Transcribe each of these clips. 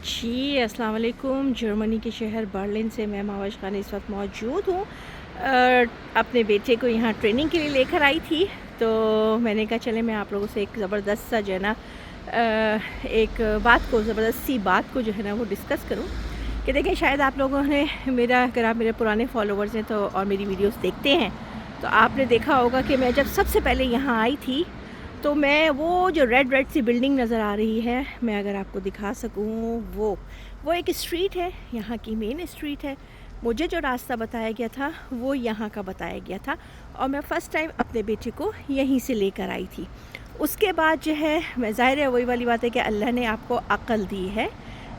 जी, अस्सलाम वालेकुम। जर्मनी के शहर बर्लिन से मैं मावश खान इस वक्त मौजूद हूँ। अपने बेटे को यहाँ ट्रेनिंग के लिए लेकर आई थी, तो मैंने कहा चले मैं आप लोगों से एक ज़बरदस्त सा जो है ना एक ज़बरदस्त सी बात को जो है ना वो डिस्कस करूँ कि देखें, शायद आप लोगों ने अगर आप मेरे पुराने फॉलोवर्स हैं तो और मेरी वीडियोस देखते हैं तो आपने देखा होगा कि मैं जब सबसे पहले यहाँ आई थी तो मैं वो जो रेड सी बिल्डिंग नज़र आ रही है, मैं अगर आपको दिखा सकूँ, वो एक स्ट्रीट है, यहाँ की मेन स्ट्रीट है। मुझे जो रास्ता बताया गया था वो यहाँ का बताया गया था और मैं फ़र्स्ट टाइम अपने बेटे को यहीं से लेकर आई थी। उसके बाद जो है, मैं ज़ाहिर है वही वाली बात है कि अल्लाह ने आपको अक़ल दी है।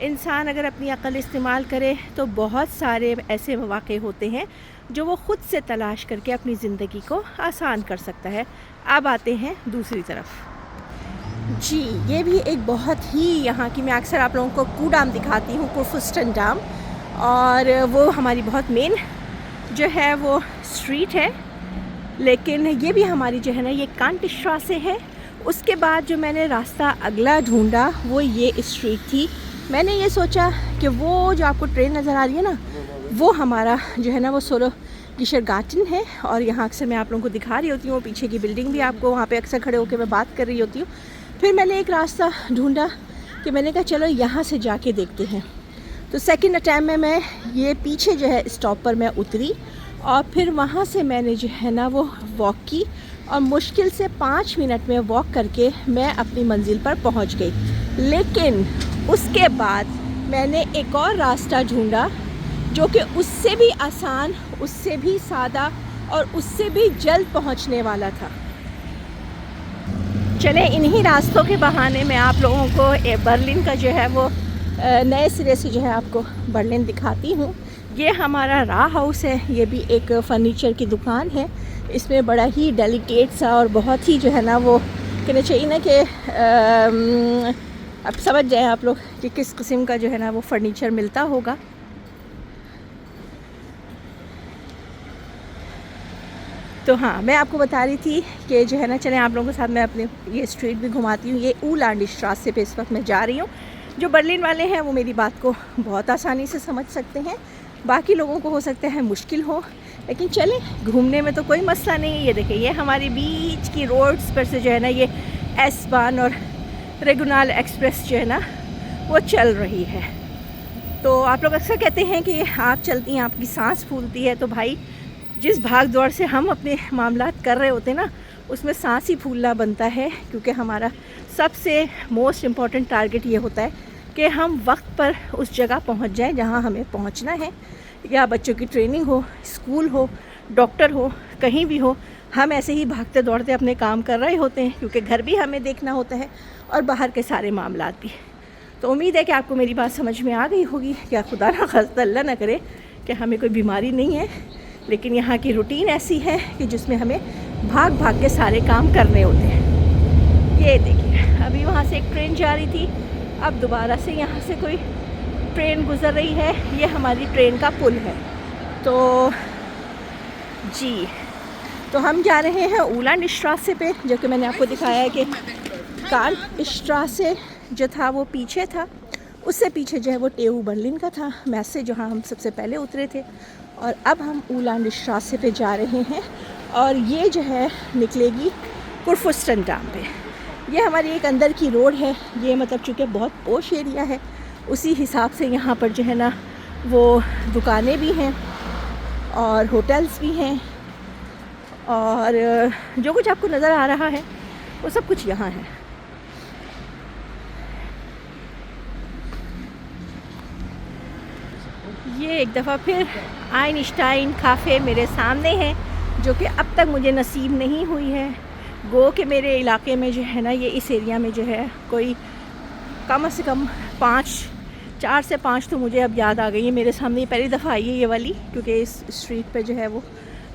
इंसान अगर अपनी अक़ल इस्तेमाल करे तो बहुत सारे ऐसे मौक़े होते हैं जो वो ख़ुद से तलाश करके अपनी ज़िंदगी को आसान कर सकता है। अब आते हैं दूसरी तरफ। जी, ये भी एक बहुत ही यहाँ की, मैं अक्सर आप लोगों को कूडाम दिखाती हूँ, कुरफुस्टन डाम, और वो हमारी बहुत मेन जो है वो स्ट्रीट है। लेकिन ये भी हमारी जो है ना ये कांटस्ट्रासे है। उसके बाद जो मैंने रास्ता अगला ढूंढा वो ये स्ट्रीट थी। मैंने ये सोचा कि वो जो आपको ट्रेन नज़र आ रही है ना, वो हमारा जो है ना वो सोलो गिशर गार्डन है, और यहाँ अक्सर मैं आप लोगों को दिखा रही होती हूँ। पीछे की बिल्डिंग भी आपको, वहाँ पे अक्सर खड़े होकर मैं बात कर रही होती हूँ। फिर मैंने एक रास्ता ढूंढा कि मैंने कहा चलो यहाँ से जाके देखते हैं। तो सेकंड अटैम्प्ट में मैं ये पीछे जो है स्टॉप पर मैं उतरी और फिर वहाँ से मैंने जो है ना वो वॉक की और मुश्किल से 5 मिनट में वॉक करके मैं अपनी मंजिल पर पहुँच गई। लेकिन उसके बाद मैंने एक और रास्ता ढूंढा जो कि उससे भी आसान, उससे भी सादा और उससे भी जल्द पहुंचने वाला था। चले इन्हीं रास्तों के बहाने मैं आप लोगों को बर्लिन का जो है वो नए सिरे से जो है आपको बर्लिन दिखाती हूँ। ये हमारा रा हाउस है, ये भी एक फ़र्नीचर की दुकान है। इसमें बड़ा ही डेलिकेट सा और बहुत ही जो है ना वो कहना चाहिए ना कि अब समझ जाए आप लोग कि किस किस्म का जो है ना वो फ़र्नीचर मिलता होगा। तो हाँ, मैं आपको बता रही थी कि जो है ना, चलें आप लोगों के साथ मैं अपने ये स्ट्रीट भी घुमाती हूँ। ये ऊलांडस्ट्रासे पे इस वक्त मैं जा रही हूँ। जो बर्लिन वाले हैं वो मेरी बात को बहुत आसानी से समझ सकते हैं, बाकी लोगों को हो सकता है मुश्किल हो, लेकिन चलें, घूमने में तो कोई मसला नहीं है। ये देखिए, ये हमारी बीच की रोड्स पर से जो है ना ये एस-बान और रेगुनाल एक्सप्रेस जो है ना वो चल रही है। तो आप लोग अक्सर कहते हैं कि आप चलती हैं आपकी सांस फूलती है, तो भाई जिस भाग दौड़ से हम अपने मामलात कर रहे होते हैं ना, उसमें सांस ही फूलना बनता है, क्योंकि हमारा सबसे मोस्ट इम्पॉर्टेंट टारगेट ये होता है कि हम वक्त पर उस जगह पहुंच जाएं जहां हमें पहुंचना है। या बच्चों की ट्रेनिंग हो, स्कूल हो, डॉक्टर हो, कहीं भी हो, हम ऐसे ही भागते दौड़ते अपने काम कर रहे होते हैं, क्योंकि घर भी हमें देखना होता है और बाहर के सारे मामलात भी। तो उम्मीद है कि आपको मेरी बात समझ में आ गई होगी। क्या खुदा ना खास्ता अल्लाह ना करे कि हमें कोई बीमारी नहीं है, लेकिन यहाँ की रूटीन ऐसी है कि जिसमें हमें भाग भाग के सारे काम करने होते हैं। ये देखिए, अभी वहाँ से एक ट्रेन जा रही थी, अब दोबारा से यहाँ से कोई ट्रेन गुज़र रही है। ये हमारी ट्रेन का पुल है। तो जी, तो हम जा रहे हैं ऊलांडस्ट्रासे पे, जो कि मैंने आपको दिखाया है कि कांटस्ट्रासे जो था वो पीछे था, उससे पीछे जो है वो टेऊ बर्लिन का था, मैसे जहाँ हम सबसे पहले उतरे थे। और अब हम ऊलांडस्ट्रासे पे जा रहे हैं और ये जो है निकलेगी कुरफुस्टन डाम पे। ये हमारी एक अंदर की रोड है। ये मतलब चूँकि बहुत पोश एरिया है, उसी हिसाब से यहाँ पर जो है ना वो दुकानें भी हैं और होटल्स भी हैं, और जो कुछ आपको नज़र आ रहा है वो सब कुछ यहाँ है। ये एक दफ़ा फिर आइंस्टाइन काफ़े मेरे सामने है, जो कि अब तक मुझे नसीब नहीं हुई है। गो कि मेरे इलाके में जो है ना, ये इस एरिया में जो है कोई कम से कम 4 से 5 तो मुझे अब याद आ गई है। मेरे सामने पहली दफ़ा आई है ये वाली, क्योंकि इस स्ट्रीट पे जो है वो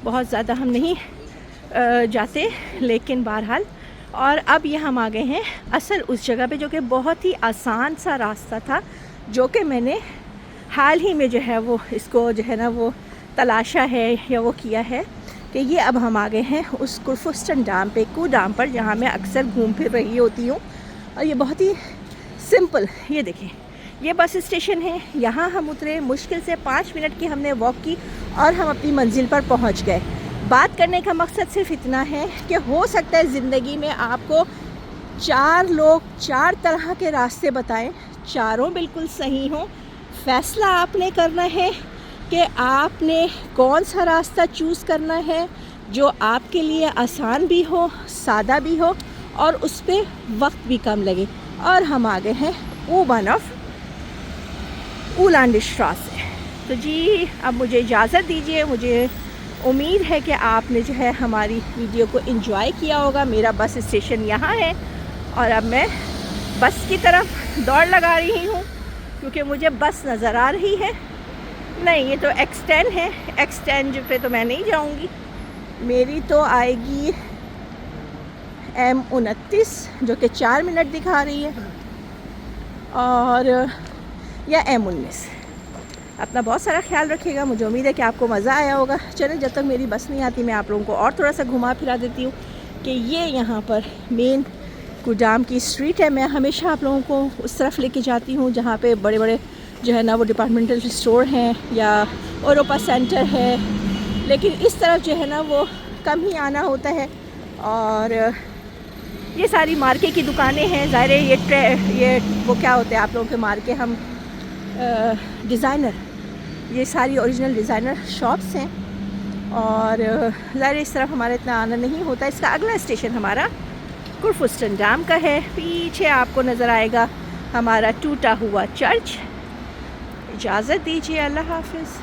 बहुत ज़्यादा हम नहीं जाते, लेकिन बहरहाल। और अब ये हम आ गए हैं असल उस जगह पे, जो कि बहुत ही आसान सा रास्ता था, जो कि मैंने हाल ही में जो है वो इसको जो है ना वो तलाशा है या वो किया है कि ये अब हम आ गए हैं उस कुरफुस्टन डाम पे, कूडाम पर, जहाँ मैं अक्सर घूम फिर रही होती हूँ। और ये बहुत ही सिंपल, ये देखें, ये बस स्टेशन है, यहाँ हम उतरे, मुश्किल से 5 मिनट की हमने वॉक की और हम अपनी मंजिल पर पहुँच गए। बात करने का मकसद सिर्फ इतना है कि हो सकता है ज़िंदगी में आपको 4 लोग 4 तरह के रास्ते बताएं, चारों बिल्कुल सही हों। फ़ैसला आपने करना है कि आपने कौन सा रास्ता चूज़ करना है जो आपके लिए आसान भी हो, सादा भी हो और उस पर वक्त भी कम लगे। और हम आ गए हैं U-Bahnhof Uhlandstraße। तो जी अब मुझे इजाज़त दीजिए। मुझे उम्मीद है कि आपने जो है हमारी वीडियो को एंजॉय किया होगा। मेरा बस स्टेशन यहाँ है और अब मैं बस की तरफ दौड़ लगा रही हूँ क्योंकि मुझे बस नज़र आ रही है। नहीं, ये तो X10 है, X10 पे तो मैं नहीं जाऊँगी, मेरी तो आएगी M29 जो कि 4 मिनट दिखा रही है, और या M19। अपना बहुत सारा ख्याल रखिएगा। मुझे उम्मीद है कि आपको मज़ा आया होगा। चलें, जब तक मेरी बस नहीं आती मैं आप लोगों को और थोड़ा सा घुमा फिरा देती हूँ कि ये यहाँ पर मेन कुडाम की स्ट्रीट है। मैं हमेशा आप लोगों को उस तरफ लेके जाती हूँ जहाँ पे बड़े बड़े जो है ना वो डिपार्टमेंटल स्टोर हैं या औरोपा सेंटर है, लेकिन इस तरफ जो है ना वो कम ही आना होता है। और ये सारी मार्के की दुकानें हैं। ज़ाहिर है ये वो क्या होते हैं आप लोगों के मार्के, हम डिज़ाइनर, ये सारी ओरिजिनल डिज़ाइनर शॉप्स हैं। और ज़ाहिर इस तरफ हमारा इतना आना नहीं होता। इसका अगला स्टेशन हमारा कुर्फुस्टन डैम का है। पीछे आपको नज़र आएगा हमारा टूटा हुआ चर्च। इजाज़त दीजिए, अल्लाह हाफिज़।